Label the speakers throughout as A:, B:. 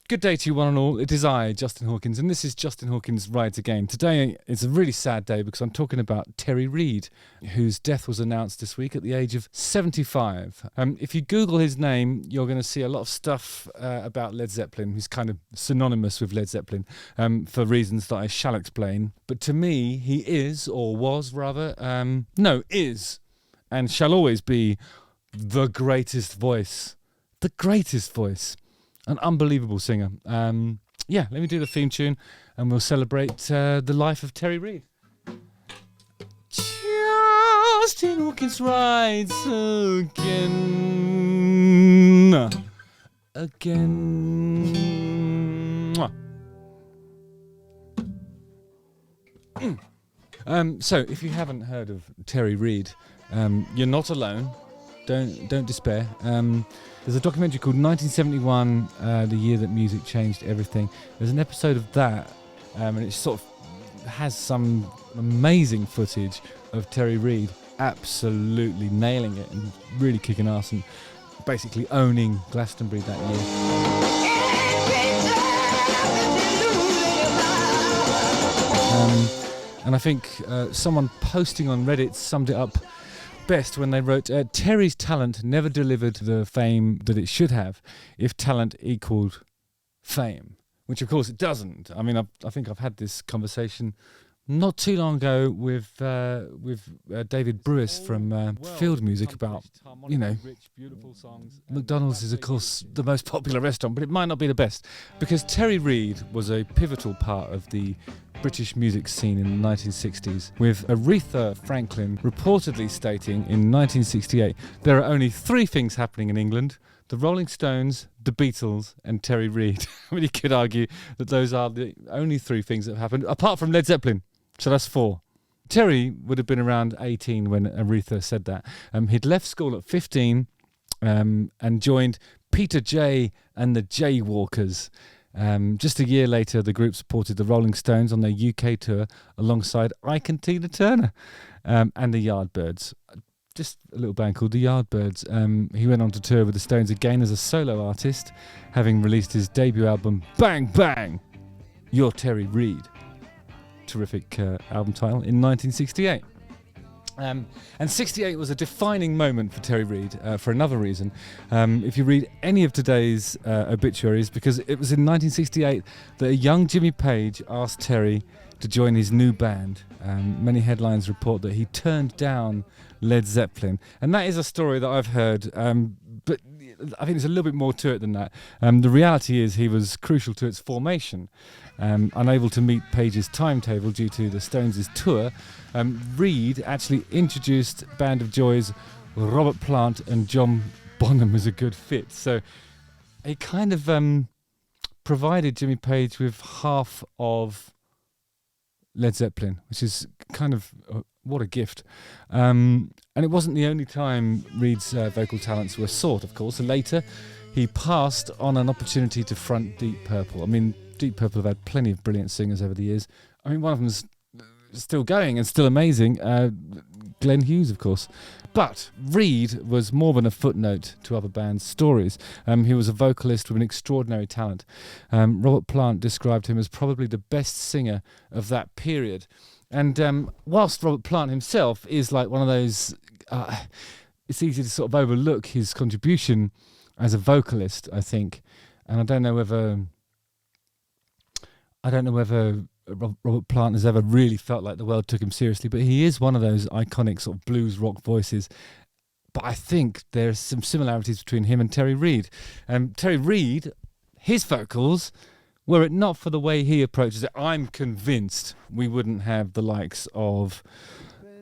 A: Good day to you one and all. It is I, Justin Hawkins, and this is Justin Hawkins Rides Again. Today is a really sad day because I'm talking about Terry Reid, whose death was announced this week at the age of 75. If you Google his name, you're going to see a lot of stuff about Led Zeppelin. He's kind of synonymous with Led Zeppelin for reasons that I shall explain. But to me, he is, or was rather, is, and shall always be the greatest voice. The greatest voice. An unbelievable singer. Let me do the theme tune and we'll celebrate the life of Terry Reid. Justin Hawkins rides again. So, if you haven't heard of Terry Reid, you're not alone. Don't despair. There's a documentary called 1971, the year that music changed everything. There's an episode of that, and it sort of has some amazing footage of Terry Reid absolutely nailing it and really kicking ass and basically owning Glastonbury that year. And I think someone posting on Reddit summed it up best when they wrote, Terry's talent never delivered the fame that it should have if talent equaled fame, which of course it doesn't. I mean, I think I've had this conversation not too long ago with David Brewis from Field Music about, McDonald's is of course the most popular restaurant, but it might not be the best, because Terry Reid was a pivotal part of the British music scene in the 1960s, with Aretha Franklin reportedly stating in 1968, there are only three things happening in England: the Rolling Stones, the Beatles and Terry Reid. I mean, you could argue that those are the only three things that have happened, apart from Led Zeppelin. So that's four. Terry would have been around 18 when Aretha said that. He'd left school at 15 and joined Peter J and the Jaywalkers. Just a year later, the group supported the Rolling Stones on their UK tour alongside Ike and Tina Turner and the Yardbirds. Just a little band called the Yardbirds. He went on to tour with the Stones again as a solo artist, having released his debut album, Bang Bang, You're Terry Reid. Terrific album title in 1968. And 68 was a defining moment for Terry Reid for another reason. If you read any of today's obituaries, because it was in 1968 that a young Jimmy Page asked Terry to join his new band. Many headlines report that he turned down Led Zeppelin, and that is a story that I've heard, but I think there's a little bit more to it than that. The reality is he was crucial to its formation. Unable to meet Page's timetable due to the Stones' tour, Reid actually introduced Band of Joy's Robert Plant and John Bonham as a good fit. So he kind of provided Jimmy Page with half of Led Zeppelin, which is kind of what a gift. And it wasn't the only time Reid's vocal talents were sought, of course. Later, he passed on an opportunity to front Deep Purple. I mean, Deep Purple have had plenty of brilliant singers over the years. I mean, one of them's still going and still amazing, Glenn Hughes, of course. But Reid was more than a footnote to other bands' stories. He was a vocalist with an extraordinary talent. Robert Plant described him as probably the best singer of that period. And whilst Robert Plant himself is like one of those, it's easy to sort of overlook his contribution as a vocalist, I think. And I don't know whether Robert Plant has ever really felt like the world took him seriously, but he is one of those iconic sort of blues rock voices. But I think there's some similarities between him and Terry Reid. Terry Reid, his vocals, were it not for the way he approaches it, I'm convinced we wouldn't have the likes of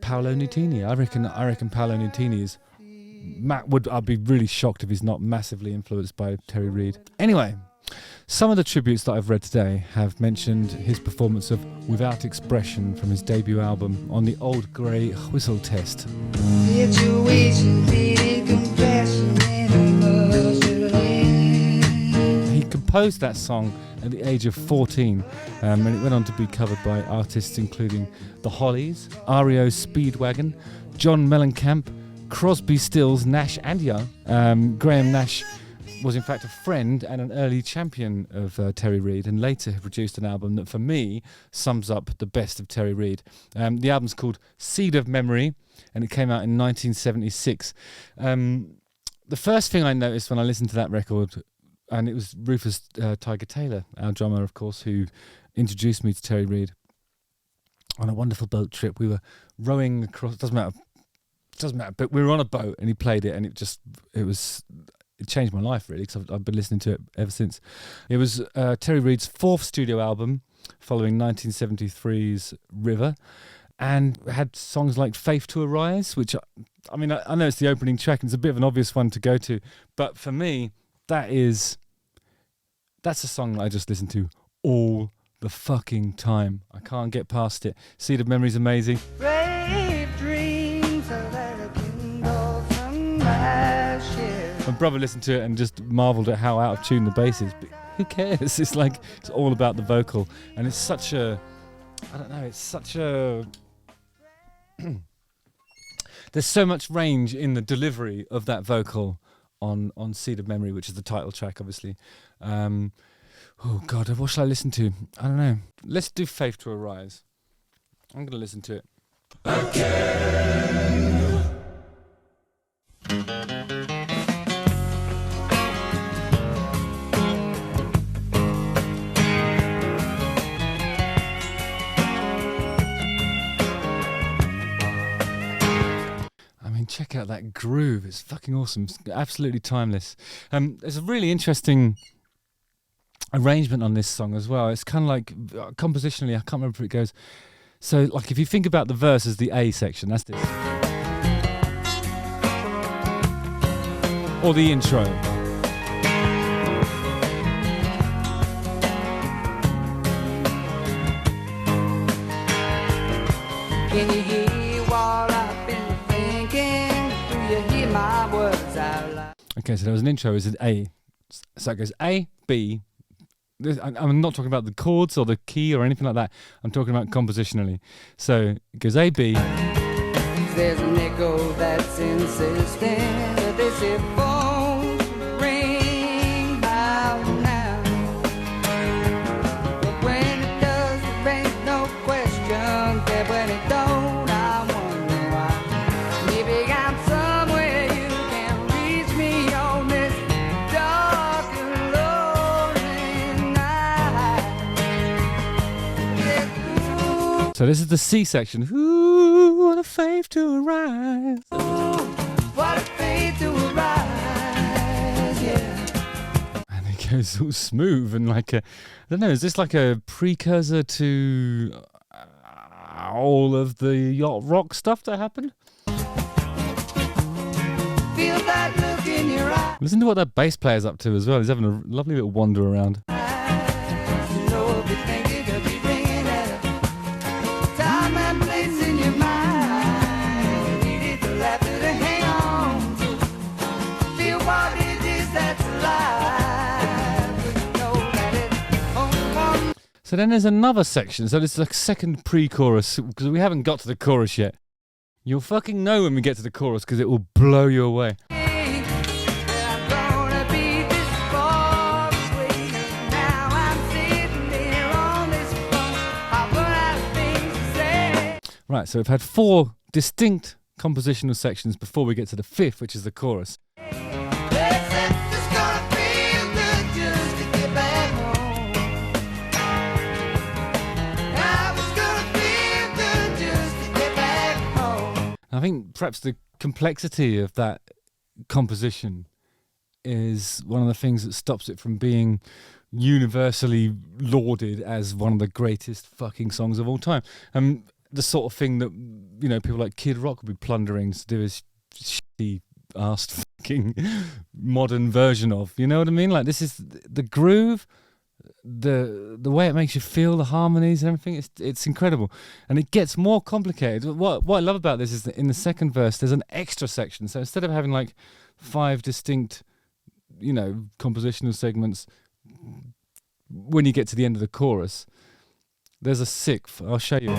A: Paolo Nutini. I reckon Paolo Nutini is. I'd be really shocked if he's not massively influenced by Terry Reid. Anyway, some of the tributes that I've read today have mentioned his performance of Without Expression from his debut album on the Old Grey Whistle Test. He composed that song at the age of 14, and it went on to be covered by artists including The Hollies, REO Speedwagon, John Mellencamp, Crosby, Stills, Nash and Young, Graham Nash was in fact a friend and an early champion of Terry Reid, and later produced an album that for me sums up the best of Terry Reid. The album's called Seed of Memory, and it came out in 1976. The first thing I noticed when I listened to that record, and it was Rufus Tiger Taylor, our drummer, of course, who introduced me to Terry Reid on a wonderful boat trip. We were rowing across, it doesn't matter, but we were on a boat and he played it, and it changed my life, really, because I've been listening to it ever since. It was Terry Reid's fourth studio album, following 1973's River, and had songs like Faith to Arise, which, I mean, I know it's the opening track and it's a bit of an obvious one to go to, but for me, that's a song that I just listen to all the fucking time. I can't get past it. Seed of Memory's amazing.
B: Brave dreams are that a kindle from ashes.
A: My brother listened to it and just marvelled at how out of tune the bass is. But who cares? It's like, it's all about the vocal. And it's such a, I don't know, it's such a... There's so much range in the delivery of that vocal on Seed of Memory, which is the title track, obviously. Oh God, what shall I listen to? I don't know. Let's do Faith to Arise. I'm going to listen to it. Again. I mean, check out that groove. It's fucking awesome. It's absolutely timeless. There's a really interesting arrangement on this song as well. It's kind of like compositionally, I can't remember if it goes. So, like, if you think about the verse as the A section, that's this, or the intro.
B: Can you hear what I've been thinking? Do you hear my words out loud?
A: Okay, so there was an intro as an A. So it goes A, B. I'm not talking about the chords or the key or anything like that. I'm talking about compositionally. So it goes A, B.
B: There's an echo that's insisting that this here phone should ring out now. But when it does, there ain't no question. But when it don't, I wonder why. Maybe I'm somewhere you can reach me on this dark and lonely night. Yeah, ooh.
A: So this is the C section. Ooh, what a faith to arise.
B: Ooh, what a faith to arise, yeah.
A: And it goes all smooth and like a, I don't know, is this like a precursor to all of the yacht rock stuff that happened?
B: Feel that look in your eyes.
A: Listen to what that bass player's up to as well. He's having a lovely little wander around.
B: You know everything it could be ringing at a time and place in your mind. You needed the laughter to hang on to. Feel what it is that's alive. But you know that it's only one.
A: So then there's another section. So this is the second pre-chorus, because we haven't got to the chorus yet. You'll fucking know when we get to the chorus because it will blow you away.
B: I'm gonna be this far away. Now I'm sitting there on this phone. I've run out of things to say.
A: Right, so we've had 4 distinct compositional sections before we get to the 5th, which is the chorus.
B: It's just gonna feel good just to get back home. I was gonna feel good just to get back home.
A: I think perhaps the complexity of that composition is one of the things that stops it from being universally lauded as one of the greatest fucking songs of all time. The sort of thing that, you know, people like Kid Rock would be plundering to do his shitty ass fucking modern version of. You know what I mean? Like, this is the groove, the way it makes you feel, the harmonies and everything. It's incredible, and it gets more complicated. What I love about this is that in the second verse there's an extra section. So instead of having like 5 distinct, you know, compositional segments, when you get to the end of the chorus, there's a 6th. I'll show you.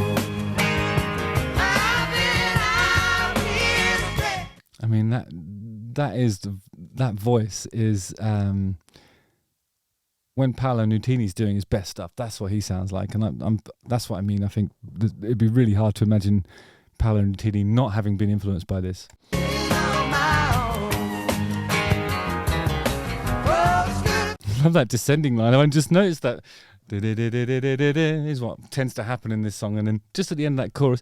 A: I mean, that is that voice is when Paolo Nutini's doing his best stuff. That's what he sounds like, and that's what I mean. I think it'd be really hard to imagine Paolo Nutini not having been influenced by this. I love that descending line. I just noticed that is what tends to happen in this song, and then just at the end of that chorus,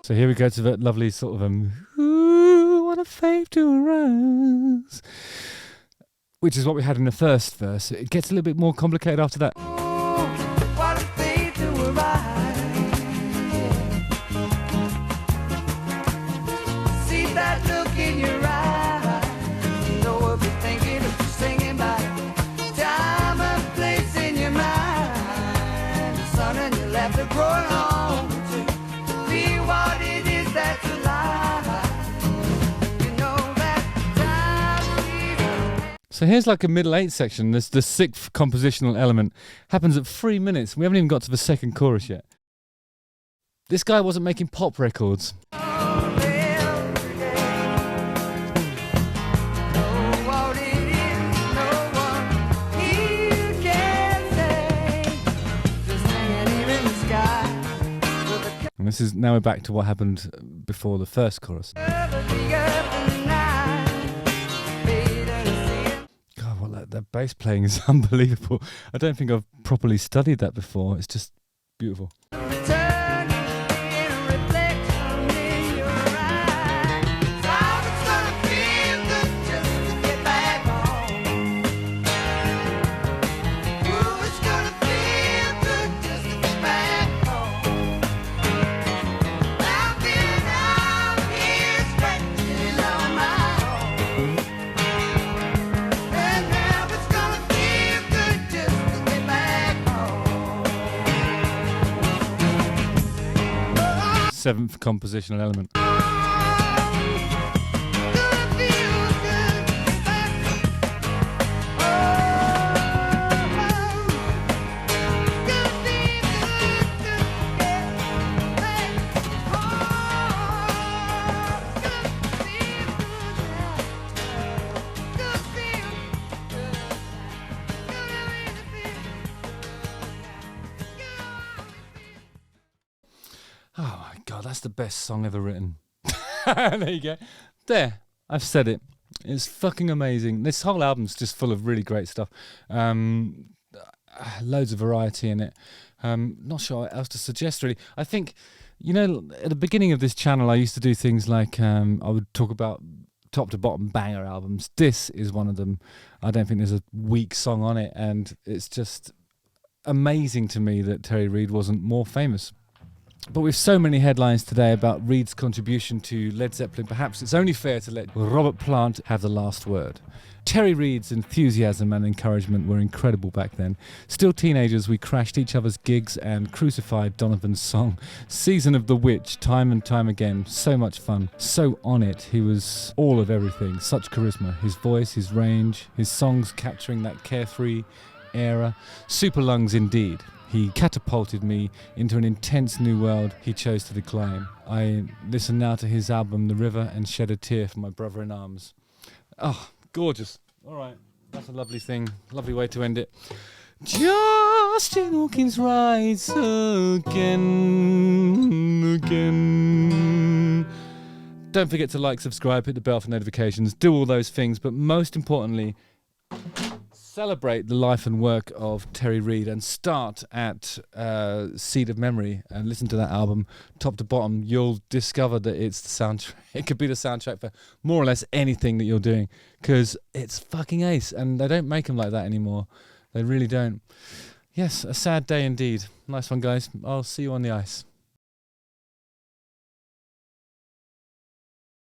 A: So here we go to that lovely sort of ooh, what a fave to arouse, which is what we had in the first verse. It gets a little bit more complicated after that.
B: What a fave to arise. See that look in your eyes. You know what you're thinking if you're singing by time and place in your mind. The sun and you left it growing on to be what it is that's alive. You know that time.
A: So here's like a middle eight section. This the sixth compositional element happens at 3 minutes. We haven't even got to the second chorus yet. This guy wasn't making pop records. And this is now we're back to what happened before the first chorus. God, what that bass playing is unbelievable. I don't think I've properly studied that before. It's just beautiful. Seventh compositional element. Oh my God, that's the best song ever written. There you go. There, I've said it. It's fucking amazing. This whole album's just full of really great stuff. Loads of variety in it. Not sure what else to suggest, really. I think, you know, at the beginning of this channel, I used to do things like I would talk about top to bottom banger albums. This is one of them. I don't think there's a weak song on it, and it's just amazing to me that Terry Reid wasn't more famous. But with so many headlines today about Reid's contribution to Led Zeppelin, perhaps it's only fair to let Robert Plant have the last word. Terry Reid's enthusiasm and encouragement were incredible back then. Still teenagers, we crashed each other's gigs and crucified Donovan's song, Season of the Witch, time and time again. So much fun, so on it. He was all of everything, such charisma. His voice, his range, his songs capturing that carefree era. Super lungs indeed. He catapulted me into an intense new world he chose to decline. I listen now to his album The River and shed a tear for my brother in arms. Oh, gorgeous. All right, that's a lovely thing. Lovely way to end it. Justin Hawkins Rides Again. Don't forget to like, subscribe, hit the bell for notifications, do all those things, but most importantly, celebrate the life and work of Terry Reid and start at Seed of Memory and listen to that album top to bottom. You'll discover that it's the soundtrack. It could be the soundtrack for more or less anything that you're doing, because it's fucking ace, and they don't make them like that anymore. They really don't. Yes, a sad day indeed. Nice one, guys. I'll see you on the ice.